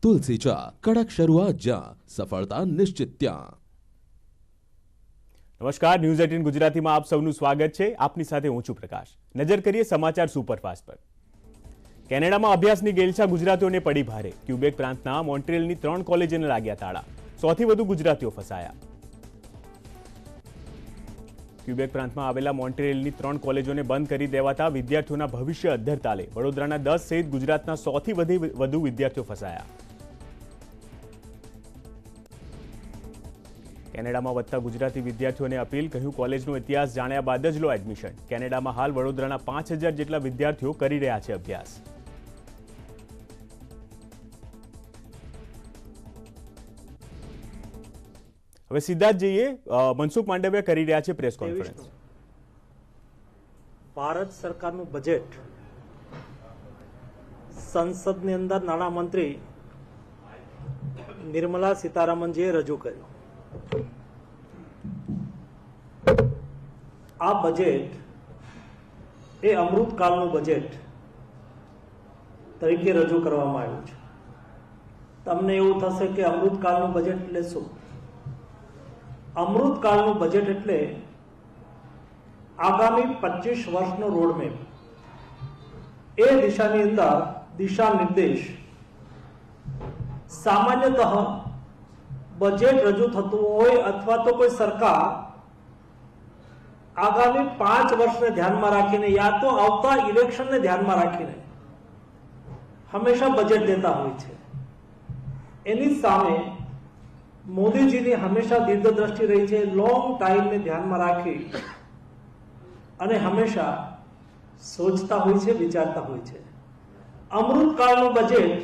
तुलसी चा, कड़क शुरुआत જ્યાં સફળતા નિશ્ચિત ત્યાં। નમસ્કાર, ન્યૂઝ 18 ગુજરાતીમાં આપ સૌનું સ્વાગત છે। આપની સાથે હું છું પ્રકાશ। નજર કરીએ સમાચાર સુપરફાસ્ટ પર। કેનેડામાં અભ્યાસની ગેલછા ગુજરાતીઓને પડી ભારે। ક્યુબેક પ્રાંતના મોન્ટ્રીયલની 3 કોલેજોને લાગ્યા તાળા। 100થી વધુ ગુજરાતીઓ ફસાયા। ક્યુબેક પ્રાંતમાં આવેલા મોન્ટ્રીયલની 3 કોલેજોને બંધ કરી દેવાતા વિદ્યાર્થીઓના ભવિષ્ય અદ્ધર તાલે। વડોદરાના 10 સહિત ગુજરાતના 100થી વધુ વિદ્યાર્થીઓ ફસાયા। કેનેડામાં વધતા ગુજરાતી વિદ્યાર્થીઓને અપીલ, કહ્યું કોલેજનો ઇતિહાસ જાણ્યા બાદ જ લો એડમિશન। કેનેડામાં હાલ વડોદરાના 5000 જેટલા વિદ્યાર્થીઓ કરી રહ્યા છે અભ્યાસ। હવે સીધા જ જઈએ, મનસુખ માંડવિયા કરી રહ્યા છે પ્રેસ કોન્ફરન્સ। ભારત સરકારનું બજેટ સંસદની અંદર નાણામંત્રી નિર્મલા સીતારામનજીએ રજૂ કર્યું। આ બજેટ એ અમૃતકાળનું બજેટ તરીકે રજૂ કરવામાં આવ્યું છે। તમને એવું થશે કે અમૃતકાળનું બજેટ એટલે શું? અમૃતકાળનું બજેટ એટલે આગામી 25 વર્ષનો રોડમેપ, એ દિશાની અંદર દિશા નિર્દેશ। સામાન્યતઃ બજેટ રજૂ થતું હોય અથવા તો કોઈ સરકાર આગામી 5 વર્ષને ધ્યાનમાં રાખીને યા તો આવતા ઇલેક્શનને ધ્યાનમાં રાખીને હંમેશા બજેટ દેતા હોય છે। એની સામે મોદીજીની હંમેશા દીર્ઘદ્રષ્ટિ રહી છે। લોંગ ટાઈમને ધ્યાનમાં રાખી અને હંમેશા સોચતા હોય છે, વિચારતા હોય છે। અમૃતકાળનું બજેટ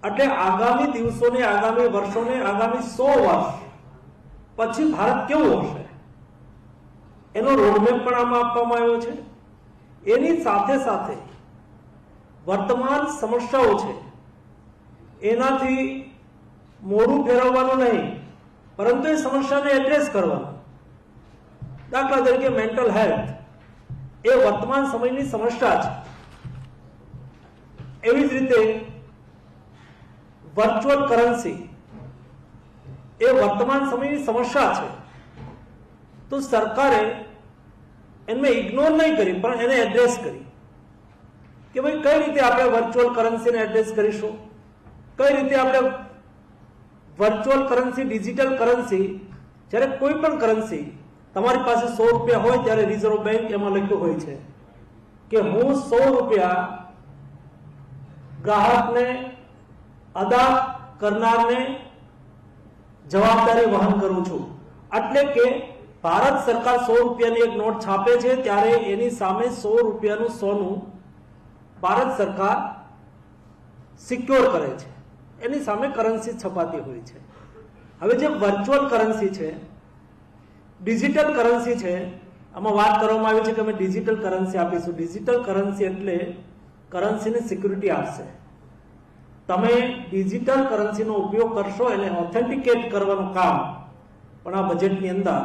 એટલે આગામી દિવસોને, આગામી વર્ષોને, આગામી 100 વર્ષ પછી ભારત કેવું હશે એનો રોડમેપ પણ આમાં આપવામાં આવ્યો છે। એની સાથે સાથે વર્તમાન સમસ્યાઓ છે એનાથી મોઢું ફેરવવાનું નહીં, પરંતુ એ સમસ્યાને એડ્રેસ કરવાનું। દાખલા તરીકે મેન્ટલ હેલ્થ એ વર્તમાન સમયની સમસ્યા છે। એવી જ રીતે વર્ચ્યુઅલ કરન્સી એ વર્તમાન સમયની સમસ્યા છે। તો સરકારે એને ઇગ્નોર નહીં કરી પણ એને એડ્રેસ કરી કે ભાઈ કઈ રીતે આપણે વર્ચ્યુઅલ કરન્સીને એડ્રેસ કરીશું, કઈ રીતે આપણે વર્ચ્યુઅલ કરન્સી, ડિજિટલ કરન્સી, જ્યારે કોઈ પણ કરન્સી તમારી પાસે 100 રૂપિયા હોય ત્યારે રિઝર્વ બેંક એમાં લખ્યું હોય છે કે હું 100 રૂપિયા ગ્રાહકને અદા કરનારને જવાબદારી વહન કરું છું। એટલે કે ભારત સરકાર 100 રૂપિયાની એક નોટ છાપે છે ત્યારે એની સામે 100 રૂપિયાનું સોનું ભારત સરકાર સિક્યોર કરે છે, એની સામે કરન્સી છપાતી હોય છે। હવે જે વર્ચ્યુઅલ કરન્સી છે, ડિજિટલ કરન્સી છે, આમાં વાત કરવામાં આવી છે કે અમે ડિજિટલ કરન્સી આપીશું। ડિજિટલ કરન્સી એટલે કરન્સીને સિક્યુરિટી આપશે। તમે ડિજિટલ કરન્સીનો ઉપયોગ કરશો એને ઓથેન્ટિકેટ કરવાનું કામ પણ આ બજેટની અંદર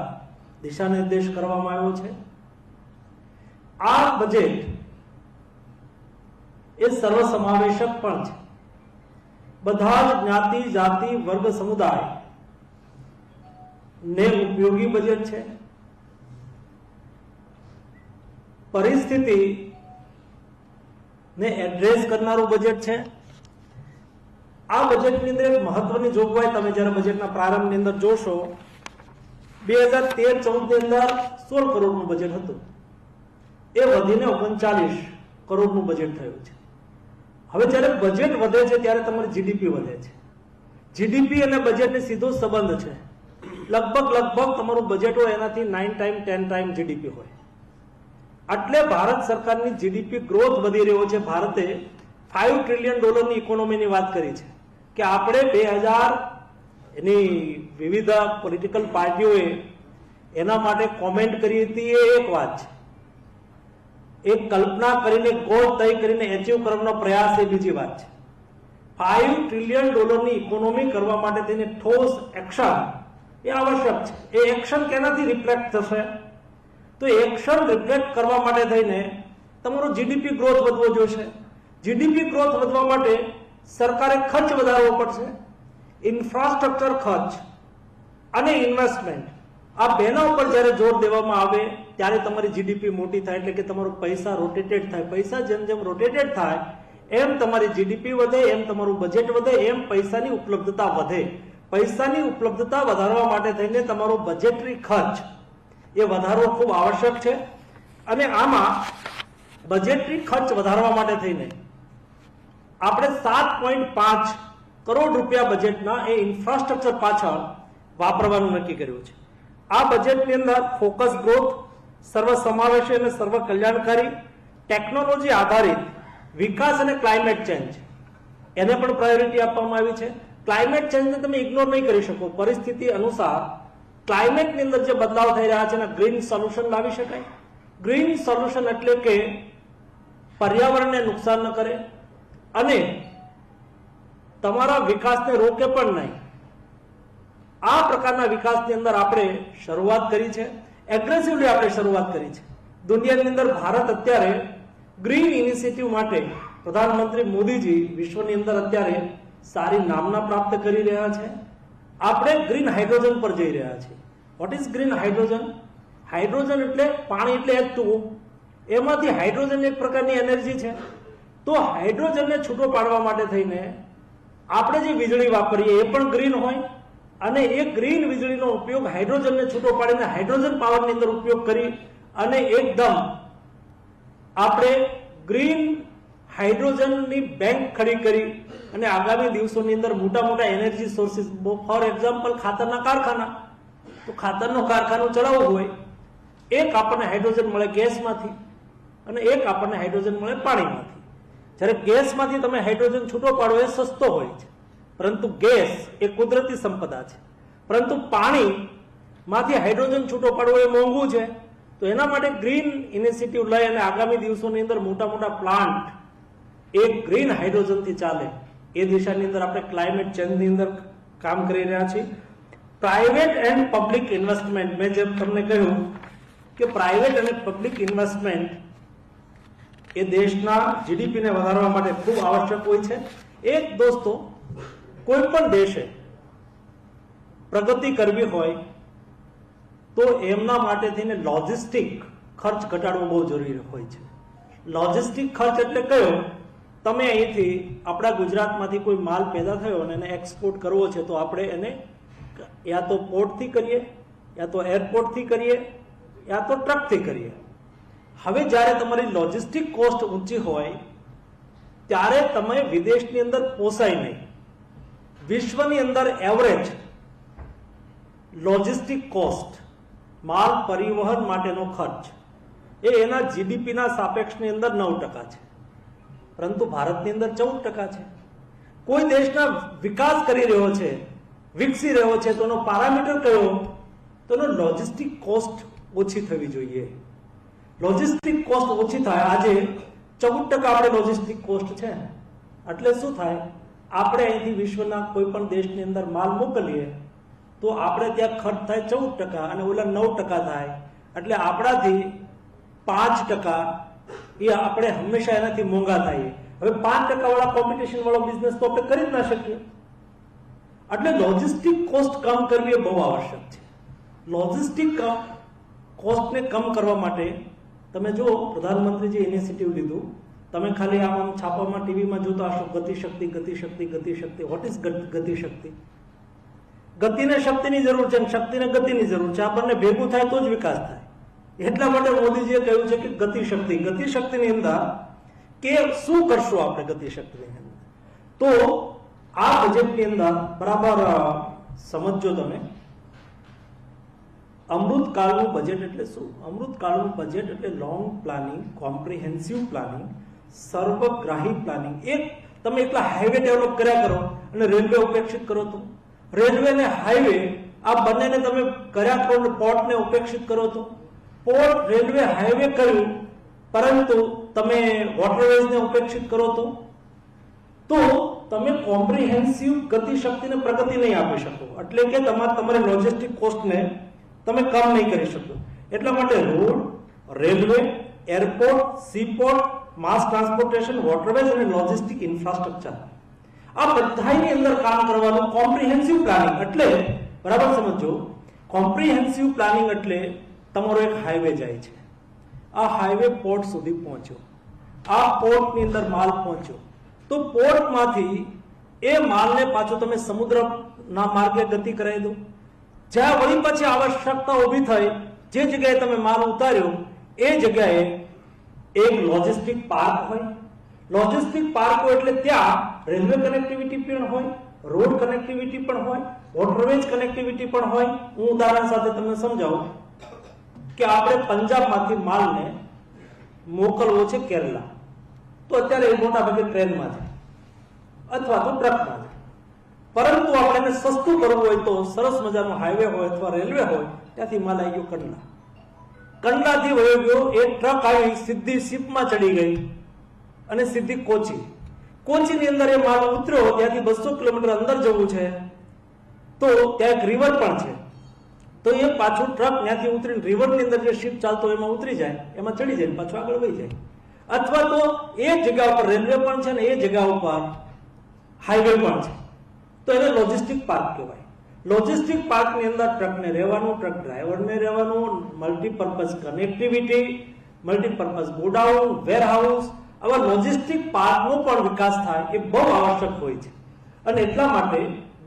દિશા નિર્દેશ કરવામાં આવ્યો છે। આ બજેટ એ સર્વસમાવેશક પણ છે। બધા જ જ્ઞાતિ, જાતિ, વર્ગ, સમુદાય ને ઉપયોગી બજેટ છે। પરિસ્થિતિ ને એડ્રેસ કરનારું બજેટ છે। આ બજેટની અંદર એક મહત્વની જોગવાઈ તમે જ્યારે બજેટના પ્રારંભની અંદર જોશો, 2013-14 ની અંદર 16 કરોડનું બજેટ હતું, એ વધીને 39 કરોડનું બજેટ થયું છે। હવે જ્યારે બજેટ વધે છે ત્યારે તમારી જીડીપી વધે છે। જીડીપી અને બજેટને સીધો સંબંધ છે। લગભગ તમારું બજેટ હોય એનાથી 9 ટાઈમ 10 ટાઈમ જીડીપી હોય। એટલે ભારત સરકારની જીડીપી ગ્રોથ વધી રહ્યો છે। ભારતે $5 ટ્રિલિયન ઇકોનોમીની વાત કરી છે કે આપણે 2000 એની વિવિધ પોલિટિકલ પાર્ટીઓએ એના માટે કોમેન્ટ કરી હતી, એ એક વાત છે। એક કલ્પના કરીને ગોલ તય કરીને એચીવ કરવાનો પ્રયાસ એ બીજી વાત છે। $5 ટ્રિલિયન ઇકોનોમી કરવા માટે તેને ઠોસ એક્શન એ આવશ્યક છે। એ એક્શન કેનાથી રિફ્લેક્ટ થશે? તો એક્શન રિફ્લેક્ટ કરવા માટે થઈને તમારો જીડીપી ગ્રોથ વધવો જોઈશે। જીડીપી ગ્રોથ વધવા માટે સરકારે ખર્ચ વધારવો પડશે. ઇન્ફ્રાસ્ટ્રક્ચર ખર્ચ અને ઇન્વેસ્ટમેન્ટ આ બેના ઉપર જ્યારે જોર દેવામાં આવે ત્યારે તમારી જીડીપી મોટી થાય, એટલે કે તમારું પૈસા રોટેટેડ થાય. પૈસા જેમ જેમ રોટેટેડ થાય એમ તમારી જીડીપી વધે, એમ તમારું બજેટ વધે, એમ પૈસાની ઉપલબ્ધતા વધે. પૈસાની ઉપલબ્ધતા વધારવા માટે થઈને તમારો બજેટરી ખર્ચ એ વધારવો ખૂબ આવશ્યક છે. અને આમાં બજેટરી ખર્ચ વધારવા માટે થઈને આપણે 7.5 કરોડ રૂપિયા બજેટના એ ઇન્ફ્રાસ્ટ્રક્ચર પાછળ વાપરવાનું નક્કી કર્યું છે. આ બજેટની અંદર ફોકસ ગ્રોથ, સર્વસમાવેશી અને સર્વ કલ્યાણકારી, ટેકનોલોજી આધારિત વિકાસ અને ક્લાઇમેટ ચેન્જ એને પણ પ્રાયોરિટી આપવામાં આવી છે. ક્લાઇમેટ ચેન્જને તમે ઇગ્નોર નહીં કરી શકો. પરિસ્થિતિ અનુસાર ક્લાઇમેટની અંદર જે બદલાવ થઈ રહ્યા છે એના ગ્રીન સોલ્યુશન લાવી શકાય. ગ્રીન સોલ્યુશન એટલે કે પર્યાવરણને નુકસાન ન કરે અને તમારા વિકાસને રોકે પણ નહીં. આ પ્રકારના વિકાસની અંદર આપણે શરૂઆત કરી છે. એગ્રેસિવલી આપણે શરૂઆત કરી છે. દુનિયાની અંદર ભારત અત્યારે ગ્રીન ઇનિશિયેટિવ માટે પ્રધાનમંત્રી મોદીજી વિશ્વની અંદર અત્યારે સારી નામના પ્રાપ્ત કરી રહ્યા છે. આપણે ગ્રીન હાઇડ્રોજન પર જઈ રહ્યા છીએ. What is green hydrogen? Hydrogen એટલે પાણી એટલે H2O. એમાંથી હાઇડ્રોજન એક પ્રકારની એનર્જી છે. તો હાઇડ્રોજનને છૂટો પાડવા માટે થઈને આપણે જે વીજળી વાપરીએ એ પણ ગ્રીન હોય અને એ ગ્રીન વીજળીનો ઉપયોગ હાઇડ્રોજનને છૂટો પાડીને હાઇડ્રોજન પાવરની અંદર ઉપયોગ કરી અને એકદમ આપણે ગ્રીન હાઇડ્રોજનની બેંક ખડી કરી અને આગામી દિવસોની અંદર મોટા મોટા એનર્જી સોર્સિસ, ફોર એક્ઝામ્પલ ખાતરના કારખાના, તો ખાતરનું કારખાનું ચલાવવું હોય, એક આપણને હાઇડ્રોજન મળે ગેસમાંથી અને એક આપણને હાઇડ્રોજન મળે પાણીમાંથી. જ્યારે ગેસમાંથી તમે હાઇડ્રોજન છૂટો પાડો એ સસ્તો હોય છે, પરંતુ ગેસ એ કુદરતી સંપદા છે. પરંતુ પાણીમાંથી હાઇડ્રોજન છૂટો પાડવો એ મોંઘું છે. તો એના માટે ગ્રીન ઇનિશિયેટિવ લઈ અને આગામી દિવસોની અંદર મોટા મોટા પ્લાન્ટ એક ગ્રીન હાઇડ્રોજનથી ચાલે એ દિશાની અંદર આપણે ક્લાઇમેટ ચેન્જની અંદર કામ કરી રહ્યા છીએ. પ્રાઇવેટ એન્ડ પબ્લિક ઇન્વેસ્ટમેન્ટ, મેં જેમ તમને કહ્યું કે પ્રાઇવેટ અને પબ્લિક ઇન્વેસ્ટમેન્ટ એ દેશના જીડીપીને વધારવા માટે ખૂબ આવશ્યક હોય છે. એક દોસ્તો, કોઈ પણ દેશે પ્રગતિ કરવી હોય તો એમના માટે થઈને લોજિસ્ટિક ખર્ચ ઘટાડવો બહુ જરૂરી હોય છે. લોજિસ્ટિક ખર્ચ એટલે કયો? તમે અહીંથી આપણા ગુજરાતમાંથી કોઈ માલ પેદા થયો અને એને એક્સપોર્ટ કરવો છે તો આપણે એને યા તો પોર્ટથી કરીએ, યા તો એરપોર્ટથી કરીએ, યા તો ટ્રકથી કરીએ. હવે જ્યારે તમારી લોજિસ્ટિક કોસ્ટ ઊંચી હોય ત્યારે તમે વિદેશની અંદર પોસાય નહીં. વિશ્વની અંદર એવરેજ લોજિસ્ટિક કોસ્ટ, માલ પરિવહન માટેનો ખર્ચ એ એના જીડીપીના સાપેક્ષની અંદર 9% છે, પરંતુ ભારતની અંદર 14% છે. કોઈ દેશના વિકાસ કરી રહ્યો છે, વિકસી રહ્યો છે, તો એનો પારામીટર કયો? તો એનો લોજિસ્ટિક કોસ્ટ ઓછી થવી જોઈએ. લોજિસ્ટિક કોસ્ટ ઓછી થાય. આજે 14% આપણે લોજિસ્ટિક કોસ્ટ છે. એટલે શું થાય? આપણે અહીંથી વિશ્વના કોઈ પણ દેશની અંદર માલ મોકલીએ તો આપણે ત્યાં ખર્ચ થાય 14% અને ઓલા 9% થાય. એટલે આપણાથી 5% એ આપણે હંમેશા એનાથી મોંઘા થાય. હવે 5% વાળા કોમ્પિટિશન વાળો બિઝનેસ તો આપણે કરી જ ના શકીએ. એટલે લોજિસ્ટિક કોસ્ટ કમ કરવી એ બહુ આવશ્યક છે. લોજિસ્ટિક કોસ્ટને કમ કરવા માટે તમે જો પ્રધાનમંત્રીજી ઇનિશિયેટિવ લીધું, તમે ખાલી આમ છાપામાં ટીવીમાં જોતા હશો ગતિશક્તિ ગતિશક્તિ ગતિશક્તિ. What is Gatishakti? ગતિને શક્તિની જરૂર છે અને શક્તિને ગતિની જરૂર છે. આ બંને ભેગું થાય તો જ વિકાસ થાય. એટલા માટે મોદીજીએ કહ્યું છે કે ગતિશક્તિ. ગતિશક્તિની અંદર કે શું કરશું આપણે ગતિશક્તિની અંદર? તો આ બજેટની અંદર બરાબર સમજો તમે. અમૃતકાળનું બજેટ એટલે શું? અમૃતકાળનું બજેટ એટલે લોંગ પ્લાનિંગ, કોમ્પ્રિહેન્સિવ પ્લાનિંગ, સર્વગ્રાહી પ્લાનિંગ. એક તમે એકલા હાઈવે ડેવલપ કર્યા કરો અને રેલવે ઉપેક્ષિત કરો તો, રેલવે ને હાઈવે આ બંનેને તમે કર્યા કરો, પોર્ટને ઉપેક્ષિત કરો તો, પોર્ટ રેલવે હાઈવે કર્યું પરંતુ તમે વોટરવેઝને ઉપેક્ષિત કરો તો તમે કોમ્પ્રિહેન્સિવ ગતિશક્તિને પ્રગતિ નહીં આપી શકો. એટલે કે તમારી લોજિસ્ટિક કોસ્ટને તમે કમ નહીં કરી શકો. એટલા માટે રોડ, રેલવે, એરપોર્ટ, સીપોર્ટ, માસ ટ્રાન્સપોર્ટેશન, વોટરવેઝ અને લોજિસ્ટિક ઇન્ફ્રાસ્ટ્રક્ચર આ બધાની અંદર કામ કરવાનું કોમ્પ્રિહેન્સિવ પ્લાનિંગ એટલે બરાબર સમજો. કોમ્પ્રિહેન્સિવ પ્લાનિંગ એટલે તમારો એક હાઈવે જાય છે, આ હાઈવે પોર્ટ સુધી પહોંચ્યો, આ પોર્ટની અંદર માલ પહોંચ્યો, તો પોર્ટમાંથી એ માલને પાછો તમે સમુદ્રના માર્ગે ગતિ કરાવી દો. જ્યાં વળી પછી આવશ્યકતા ઊભી થઈ, જે જગ્યાએ તમે માલ ઉતાર્યો એ જગ્યાએ એક લોજિસ્ટિક પાર્ક હોય. લોજિસ્ટિક પાર્ક હોય એટલે ત્યાં રેલવે કનેક્ટિવિટી પણ હોય, રોડ કનેક્ટિવિટી પણ હોય, વોટરવેજ કનેક્ટિવિટી પણ હોય. હું ઉદાહરણ સાથે તમને સમજાવું કે આપણે પંજાબમાંથી માલને મોકલવો છે કેરલા, તો અત્યારે એ મોટા ભાગે ટ્રેનમાં છે અથવા તો ટ્રકમાં છે. પરંતુ આપણે એને સસ્તું કરવું હોય તો સરસ મજાનો હાઈવે હોય અથવા રેલવે હોય, ત્યાંથી માલ આવી ગયો કંડલા, કંડલાથી વયો ગયો એ ટ્રક આવી સીધી શિપમાં ચડી ગઈ અને સીધી કોચી, કોચીની અંદર એ માલ ઉતર્યો, ત્યાંથી 200 કિલોમીટર અંદર જવું છે તો ત્યાં એક રિવર પણ છે, તો એ પાછું ટ્રક ત્યાંથી ઉતરીને રિવરની અંદર જે શિપ ચાલતો એમાં ઉતરી જાય, એમાં ચડી જાય, પાછું આગળ વહી જાય. અથવા તો એ જગ્યા ઉપર રેલવે પણ છે ને એ જગ્યા ઉપર હાઈવે પણ છે, તો એને લોજિસ્ટિક પાર્ક કહેવાય. લોજિસ્ટિક પાર્કની અંદર ટ્રકને રહેવાનું, ટ્રક ડ્રાઈવરને રહેવાનું, multipurpose connectivity, multipurpose godown, warehouse, આવા લોજિસ્ટિક પાર્કનો પણ વિકાસ થાય એ બહુ આવશ્યક હોય છે. અને એટલા માટે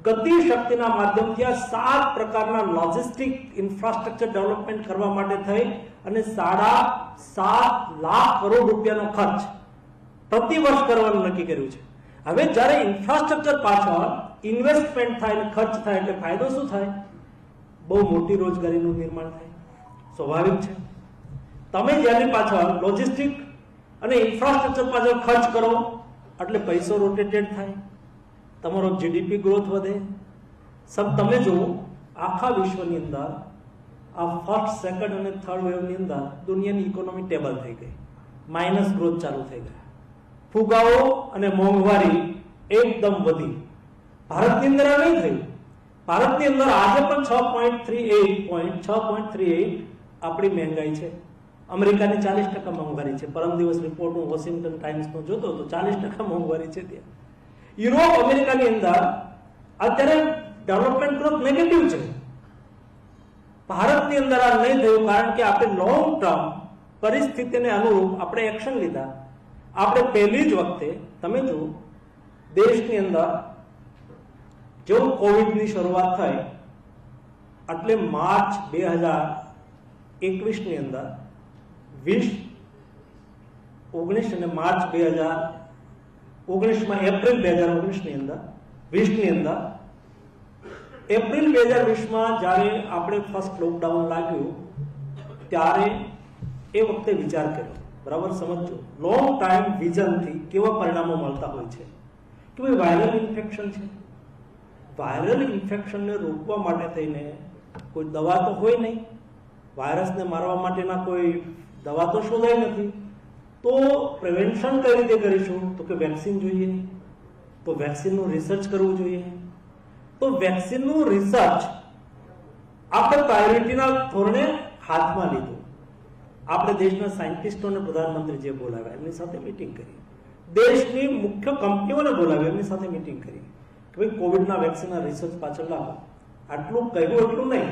ગતિ શક્તિના માધ્યમથી આ 7 પ્રકારના લોજિસ્ટિક ઇન્ફ્રાસ્ટ્રક્ચર ડેવલપમેન્ટ કરવા માટે થઈ અને 7.5 લાખ કરોડ રૂપિયાનો ખર્ચ પ્રતિ વર્ષ કરવાનું નક્કી કર્યું છે. હવે જ્યારે ઇન્ફ્રાસ્ટ્રક્ચર પાછળ ઇન્વેસ્ટમેન્ટ થાય અને ખર્ચ થાય એટલે ફાયદો શું થાય? બહુ મોટી રોજગારીનું નિર્માણ થાય. સ્વાભાવિક છે. તમે જેની પાછળ લોજિસ્ટિક અને ઇન્ફ્રાસ્ટ્રક્ચર પાછળ ખર્ચ કરો એટલે પૈસો રોટેટેડ થાય, તમારો જીડીપી ગ્રોથ વધે. તમે જુઓ આખા વિશ્વની અંદર આ ફર્સ્ટ, સેકન્ડ અને થર્ડ વેવની અંદર દુનિયાની ઇકોનોમી ટેબલ થઈ ગઈ, માઇનસ ગ્રોથ ચાલુ થઈ ગયા, ફુગાવો અને મોંઘવારી એકદમ વધી. ભારતની અંદર આ નહીં થયું. ભારતની અંદર આજે પણ 6.38 આપણી મહેંગાઈ છે. અમેરિકાની 40% મોંઘવારી છે. પરમ દિવસ રિપોર્ટ હું વોશિંગ્ટન ટાઈમ્સનો જોતો તો 40% મોંઘવારી છે ત્યાં. યુરોપ, અમેરિકાની અંદર અત્યારે ડેવલપમેન્ટ ગ્રોથ નેગેટિવ છે. ભારતની અંદર આ નહીં થયું કારણ કે આપણે લોંગ ટર્મ પરિસ્થિતિને અનુરૂપ આપણે એક્શન લીધા. આપણે પહેલી જ વખતે તમે જુઓ દેશની અંદર જો કોવિડની શરૂઆત થઈ એટલે માર્ચ 2021ની અંદર 19 અને માર્ચ 2019 માં એપ્રિલ 2019ની અંદર 20ની અંદર એપ્રિલ 2020 માં જ્યારે આપણે ફર્સ્ટ લોકડાઉન લાગ્યું ત્યારે એ વખતે વિચાર કર્યો, બરાબર સમજો, લોંગ ટાઈમ વિઝનથી કેવા પરિણામો મળતા હોય છે કે ભાઈ વાયરલ ઇન્ફેક્શન છે, વાયરલ ઇન્ફેક્શનને રોકવા માટે થઈને કોઈ દવા તો હોય નહીં, વાયરસને મારવા માટેના કોઈ દવા તો શોધાઈ નથી, તો પ્રિવેન્શન કઈ રીતે કરીશું? તો કે વેક્સિન જોઈએ, તો વેક્સિનનું રિસર્ચ કરવું જોઈએ. તો વેક્સિનનું રિસર્ચ આપણે પ્રાયોરિટીના ધોરણે હાથમાં લીધું. આપણે દેશના સાયન્ટિસ્ટોને પ્રધાનમંત્રી જે બોલાવ્યા એમની સાથે મીટિંગ કરી, દેશની મુખ્ય કંપનીઓને બોલાવી એમની સાથે મીટિંગ કરી કે ભાઈ કોવિડના વેક્સિનના રિસર્ચ પાછળ લાવો. આટલું કહ્યું એટલું નહીં,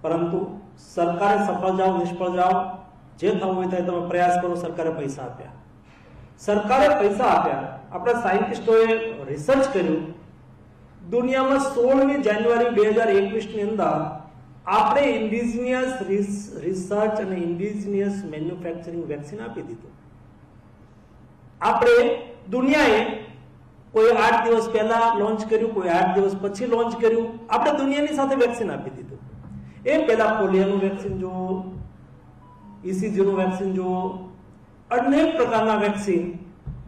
પરંતુ સરકારે સફળ જાઓ નિષ્ફળ જાઓ જે થવું હોય થાય તમે પ્રયાસ કરો. સરકારે પૈસા આપ્યા, આપણા સાયન્ટિસ્ટોએ રિસર્ચ કર્યું. દુનિયામાં 16મી જાન્યુઆરી 2021ની અંદર આપણે ઇન્ડિજિનિયસ રિસર્ચ અને ઇન્ડિજિનિયસ મેન્યુફેક્ચરિંગ વેક્સિન આપી દીધું. આપણે દુનિયાએ કોઈ 8 દિવસ પહેલા લોન્ચ કર્યું, કોઈ 8 દિવસ પછી લોન્ચ કર્યું. આપણે દુનિયાની સાથે વેક્સિન આપી દીધું. એ પહેલા પોલિયોનું વેક્સિન જુઓ, ECGનું વેક્સિન જુઓ, અનેક પ્રકારના વેક્સિન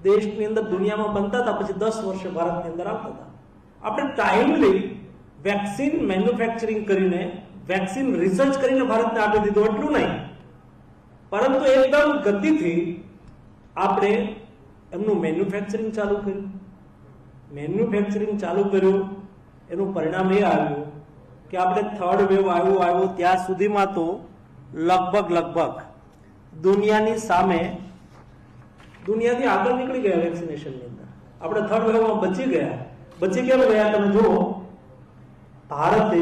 દેશની અંદર દુનિયામાં બનતા હતા, પછી 10 વર્ષે ભારતની અંદર આવતા હતા. આપણે ટાઈમલી વેક્સિન મેન્યુફેક્ચરિંગ કરીને, વેક્સિન રિસર્ચ કરીને ભારતને આપી દીધું. એટલું નહીં, પરંતુ એકદમ ગતિથી આપણે એમનું મેન્યુફેક્ચરિંગ ચાલુ કર્યું. એનું પરિણામ એ આવ્યું કે આપણે થર્ડ વેવ આવ્યો ત્યાં સુધીમાં તો લગભગ દુનિયાની આગળ નીકળી ગયા વેક્સિનેશનની અંદર. આપણે થર્ડ વેવમાં બચી કેમ ગયા તમે જુઓ, ભારતે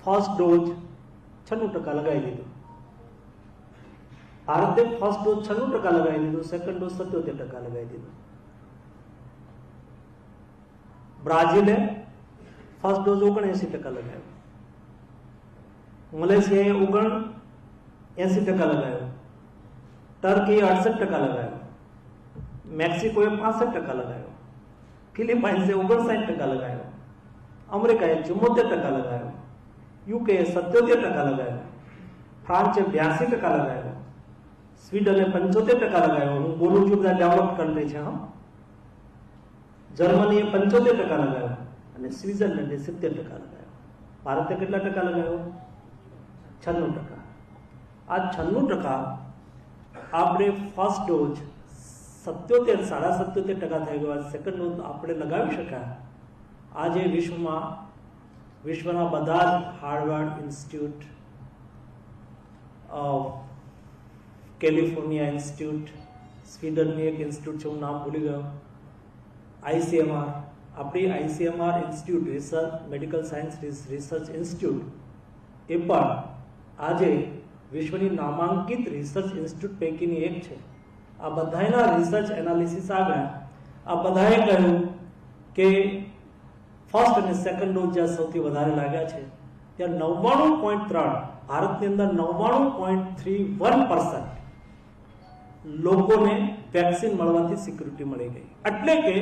ફર્સ્ટ ડોઝ 96% લગાવી દીધો. ભારતે ફર્સ્ટ ડોઝ 96% લગાવી દીધો, સેકન્ડ ડોઝ 77% લગાવી દીધો. બ્રાઝિલે ફર્સ્ટ ડોઝ 79% લગાવ્યો, મલેશિયાએ 79% લગાવ્યો, ટર્કીએ 68% લગાવ્યો, મેક્સિકોએ 65% લગાવ્યો, ફિલિપાઇન્સે 59% લગાવ્યો, અમેરિકાએ 74% લગાવ્યો, યુકેએ 77% લગાવ્યો, ફ્રાન્સે 82% લગાવ્યો, સ્વીડને 75% લગાવ્યો. હું બોલું છું બધા ડેવલપ કન્ટ્રી છે. જર્મનીએ 75% લગાવ્યો અને સ્વિટ્ઝરલેન્ડે 70% લગાવ્યો. ભારતે કેટલા ટકા લગાવ્યો? 96%. આ 96% આપણે ફર્સ્ટ ડોઝ 77.5% થઈ ગયો. સેકન્ડ ડોઝ આપણે લગાવી શક્યા. આજે વિશ્વના બધા જ હાર્વર્ડ ઇન્સ્ટિટ્યૂટ, કેલિફોર્નિયા ઇન્સ્ટિટ્યૂટ, સ્વીડનની એક ઇન્સ્ટિટ્યૂટ છે, હું નામ ભૂલી ગયો, ICMR, આપણી ICMR institute, research medical science research institute, એ પણ આજે વિશ્વની નામાંકિત રિસર્ચ ઇન્સ્ટિટ્યૂટ પૈકીની એક છે. આ બધાના રિસર્ચ એનાલિસિસ આવ્યા. આ બધાએ કહ્યું કે ફર્સ્ટ અને સેકન્ડ ડોઝ જ્યાં સૌથી વધારે લાગ્યા છે ત્યાં 99.3, ભારતની અંદર 99.31% લોકોને વેક્સિન મળવાથી સિક્યુરિટી મળી ગઈ. એટલે કે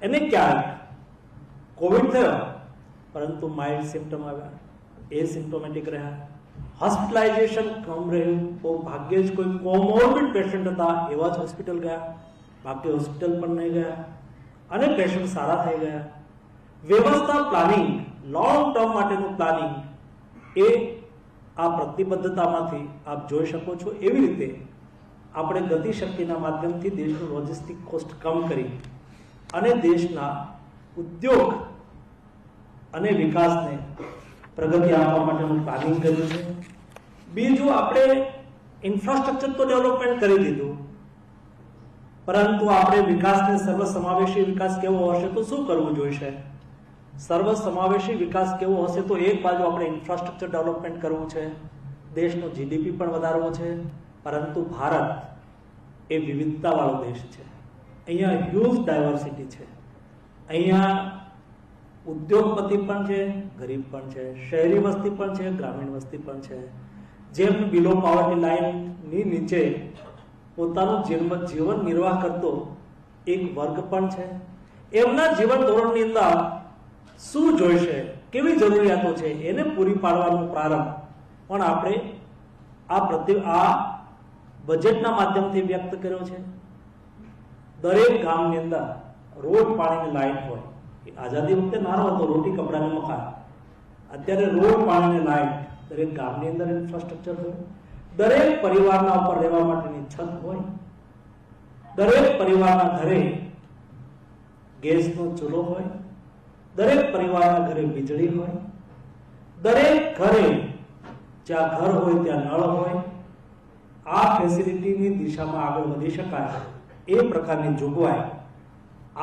એને ક્યારેક કોવિડ થયો પરંતુ માઇલ્ડ સિમ્ટમ આવ્યા, એસિમ્પ્ટોમેટિક રહ્યા, હોસ્પિટલાઇઝેશન કમ રહ્યું, બહુ ભાગ્યે જ કોઈ કોમોર્બિડ પેશન્ટ હતા એવા જ હોસ્પિટલ ગયા, બાકી હોસ્પિટલ પણ નહીં ગયા અને પેશન્ટ સારા થઈ ગયા. વ્યવસ્થા પ્લાનિંગ, લોંગ ટર્મ માટેનું પ્લાનિંગ એ આ પ્રતિબદ્ધતામાંથી આપ જોઈ શકો છો. એવી રીતે આપણે ગતિશક્તિના માધ્યમથી દેશનું લોજિસ્ટિક કોસ્ટ કમ કરી અને દેશના ઉદ્યોગ અને વિકાસને પ્રગતિ આપવા માટેનું પ્લાનિંગ કર્યું છે. બીજું, આપણે ઇન્ફ્રાસ્ટ્રક્ચર તો ડેવલપમેન્ટ કરી દીધું, પરંતુ આપણે વિકાસને સર્વસમાવેશી વિકાસ કેવો હશે તો શું કરવું જોઈશે? સર્વસમાવેશી વિકાસ કેવો હશે તો એક બાજુ આપણે ઇન્ફ્રાસ્ટ્રક્ચર ડેવલપમેન્ટ કરવું છે, દેશનો જીડીપી પણ વધારવો છે, પરંતુ ભારત એ વિવિધતાવાળો દેશ છે. અહીંયા હ્યુજ ડાયવર્સિટી છે. અહીંયા ઉદ્યોગપતિ પણ છે, ગરીબ પણ છે, શહેરી વસ્તી પણ છે, ગ્રામીણ વસ્તી પણ છે. જેમ બિલો પોવર્ટી લાઇનની નીચે પોતાનું જીવન નિર્વાહ કરતો એક વર્ગ પણ છે. એમના જીવન ધોરણની અંદર શું જોઈશે, કેવી જરૂરિયાતો છે એને પૂરી પાડવાનો પ્રારંભ પણ આપણે આ બજેટના માધ્યમથી વ્યક્ત કર્યો છે. દરેક ગામની અંદર રોડ, પાણીની લાઈન હોય. આઝાદી વખતે નાનો હતો, રોટી કપડાને મકાન. અત્યારે રોડ, પાણીની લાઈન દરેક ગામની અંદર ઇન્ફ્રાસ્ટ્રક્ચર હોય. દરેક પરિવારના ઉપર રહેવા માટેની છત હોય. દરેક પરિવારના ઘરે ગેસનો ચૂલો હોય. દરેક પરિવારના ઘરે વીજળી હોય. દરેક ઘરે જ્યાં ઘર હોય ત્યાં નળ હોય. આ ફેસિલિટીની દિશામાં આગળ વધી શકાય એ પ્રકારની જોગવાઈ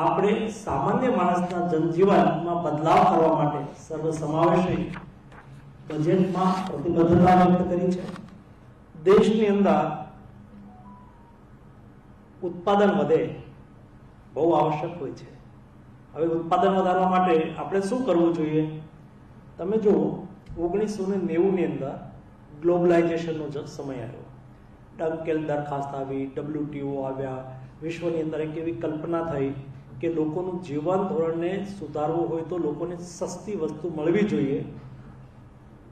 આપણે સામાન્ય માણસના જનજીવનમાં બદલાવ કરવા માટે સર્વસમાવેશી બજેટમાં પ્રતિબદ્ધતા વ્યક્ત કરી છે. દેશની અંદર ઉત્પાદન વધે બહુ આવશ્યક હોય છે. હવે ઉત્પાદન વધારવા માટે આપણે શું કરવું જોઈએ? તમે જો 1990 ની અંદર ગ્લોબલાઇઝેશનનો સમય આવ્યો, ડંકેલ દરખાસ્ત આવી, WTO આવ્યા, વિશ્વની અંદર એક એવી કલ્પના થઈ કે લોકોનું જીવન ધોરણને સુધારવું હોય તો લોકોને સસ્તી વસ્તુ મળવી જોઈએ.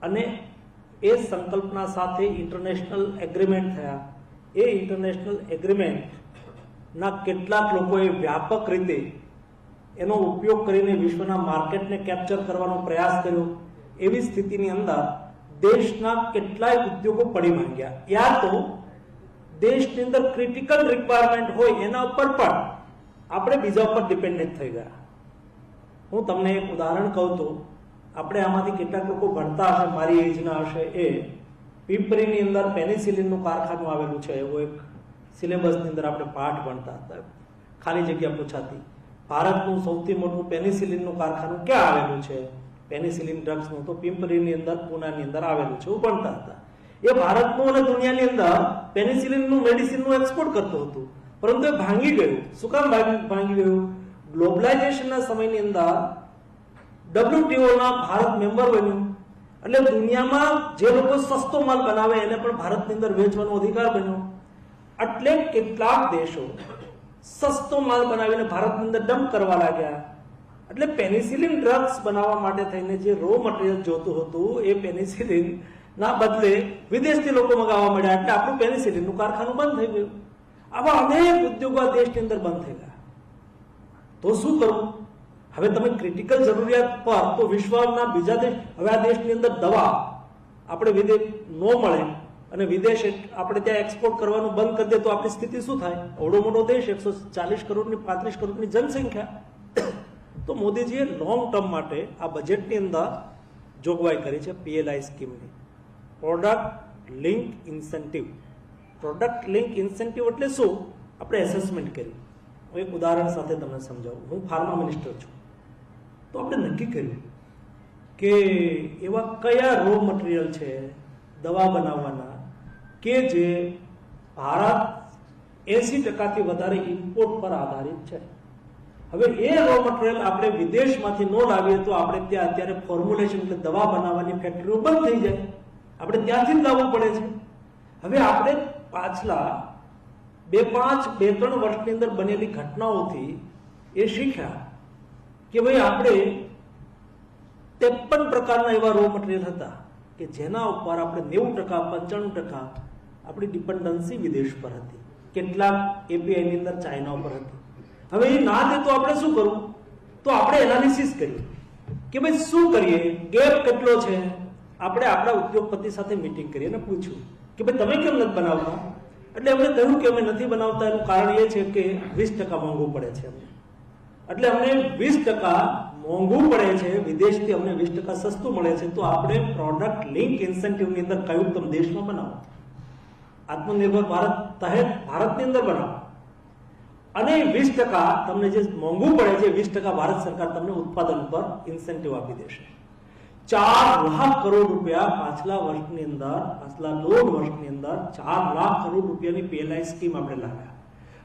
અને એ સંકલ્પના સાથે ઇન્ટરનેશનલ એગ્રીમેન્ટ થયા. એ ઇન્ટરનેશનલ એગ્રીમેન્ટના કેટલાક લોકોએ વ્યાપક રીતે એનો ઉપયોગ કરીને વિશ્વના માર્કેટને કેપ્ચર કરવાનો પ્રયાસ કર્યો. એવી સ્થિતિની અંદર દેશના કેટલાય ઉદ્યોગો પડી માંગ્યા. યા તો દેશની અંદર ક્રિટિકલ રિક્વાયરમેન્ટ હોય એના ઉપર પણ આપણે બીજા ઉપર ડિપેન્ડન્ટ થઈ ગયા. હું તમને એક ઉદાહરણ કહું તો, આપણે આમાંથી કેટલાક લોકો ભણતા હશે, મારી એજના હશે, એ પીપરીની અંદર પેનિસિલિનનું કારખાનું આવેલું છે. એવો એક સિલેબસની અંદર આપણે પાઠ ભણતા હતા. ખાલી જગ્યા પૂછાતી. ભારતનું સૌથી મોટું પેનિસિલિનનું કારખાનું ક્યાં આવેલું છે? પેનિસિલિન ડ્રગ્સનું તો પિંપરીની અંદર, પુનાની અંદર આવેલું છે. ઉપણતા હતા. એ ભારતનું અને દુનિયાની અંદર પેનિસિલિનનું મેડિસિનનું એક્સપોર્ટ કરતું હતું, પરંતુ એ ભાંગી ગયું. શું કામ ભાંગી ગયું? ગ્લોબલાઇઝેશનના સમયની અંદર WTO ના ભારત મેમ્બર બન્યું, એટલે દુનિયામાં જે લોકો સસ્તો માલ બનાવે એને પણ ભારતની અંદર વેચવાનો અધિકાર બન્યો. એટલે કેટલાક દેશો સસ્તો માલ બનાવીને ભારતની અંદર ડમ્પ કરવા લાગ્યા. એટલે પેનિસિલિન ડ્રગ્સ બનાવવા માટે થઈને જે રો મટીરિયલ જોતું હતું એ પેનિસિલિન ના બદલે વિદેશથી લોકો મંગાવવા મળ્યા. એટલે આપણું પેનિસિલિનનું કારખાનું બંધ થઈ ગયું. આવા અનેક ઉદ્યોગો આ દેશની અંદર બંધ થઈ ગયા. તો શું કરવું? હવે તમે ક્રિટિકલ જરૂરિયાત પર તો વિશ્વના બીજા દેશ, હવે આ દેશની અંદર દવા આપણે વિદેશ ન મળે અને વિદેશ આપણે ત્યાં એક્સપોર્ટ કરવાનું બંધ કરી દે તો આપણી સ્થિતિ શું થાય? અવડો મોટો દેશ, 140 કરોડની 35 કરોડની જનસંખ્યા. તો મોદીજીએ લોંગ ટર્મ માટે આ બજેટની અંદર જોગવાઈ કરી છે PLI સ્કીમની, product link incentive. Product link incentive એટલે શું? આપણે એસેસમેન્ટ કર્યું. હું એક ઉદાહરણ સાથે તમને સમજાવું. હું ફાર્મા મિનિસ્ટર છું, તો આપણે નક્કી કર્યું કે એવા કયા રો મટીરિયલ છે દવા બનાવવાના કે જે ભારત 80% વધારે ઇમ્પોર્ટ પર આધારિત છે. હવે એ રો મટીરિયલ આપણે વિદેશમાંથી ન લાવીએ તો આપણે ત્યાં અત્યારે ફોર્મ્યુલેશન એટલે દવા બનાવવાની ફેક્ટરીઓ બંધ થઈ જાય. આપણે ત્યાંથી જ લાવવું પડે છે. હવે આપણે પાછલા 2-3 વર્ષની અંદર બનેલી ઘટનાઓથી એ શીખ્યા કે ભાઈ આપણે 53 પ્રકારના એવા રો મટીરિયલ હતા કે જેના ઉપર આપણે 90%, 95% આપણી ડિપેન્ડન્સી વિદેશ પર હતી. કેટલાક API ની અંદર ચાઇના ઉપર હતી. હવે એ ના દે તો આપણે શું કરવું? તો આપણે એનાલિસિસ કરીએ કે ભાઈ શું કરીએ, ગેપ કેટલો છે. આપણે આપણા ઉદ્યોગપતિ સાથે મીટિંગ કરી અને પૂછ્યું કે ભાઈ તમે કેમ નથી બનાવતા? એટલે એમણે કહ્યું કે અમે નથી બનાવતા એનું કારણ એ છે કે 20% મોંઘું પડે છે અમને. એટલે અમને 20% મોંઘું પડે છે, વિદેશથી અમને 20% સસ્તું મળે છે, તો આપણે પ્રોડક્ટ લિંક ઇન્સેન્ટિવની અંદર કહ્યું તમે દેશમાં બનાવો, આત્મનિર્ભર ભારત તહેત ભારતની અંદર બનાવો, અને 20% તમને જે મોંઘું પડે છે 20% ભારત સરકાર તમને ઉત્પાદન પર ઇન્સેન્ટિવ આપી દેશે. 4 લાખ કરોડ રૂપિયા પાછલા વર્ષની અંદર, પાછલા 1.5 વર્ષની અંદર 4 લાખ કરોડ રૂપિયાની PLI સ્કીમ આપણે લાવ્યા.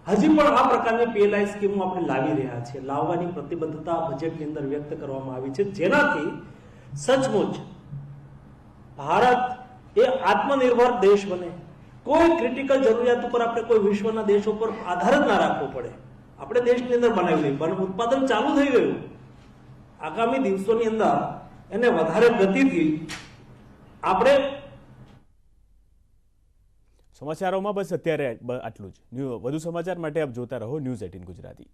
હજી પણ આ પ્રકારની PLI સ્કીમો આપણે લાવી રહ્યા છીએ. લાવવાની પ્રતિબદ્ધતા બજેટની અંદર વ્યક્ત કરવામાં આવી છે, જેનાથી સચમુચ ભારત એ આત્મનિર્ભર દેશ બને. કોઈ ક્રિટિકલ જરૂરિયાત ઉપર આપણે કોઈ વિશ્વના દેશો પર આધાર જ ના રાખવો પડે. આપણે દેશની અંદર બનાવી લઈએ, પણ ઉત્પાદન ચાલુ થઈ ગયું. આગામી દિવસોની અંદર એને વધારે ગતિથી આપણે. સમાચારોમાં બસ અત્યારે આટલું જ. વધુ સમાચાર માટે આપ જોતા રહો News 18 ગુજરાતી.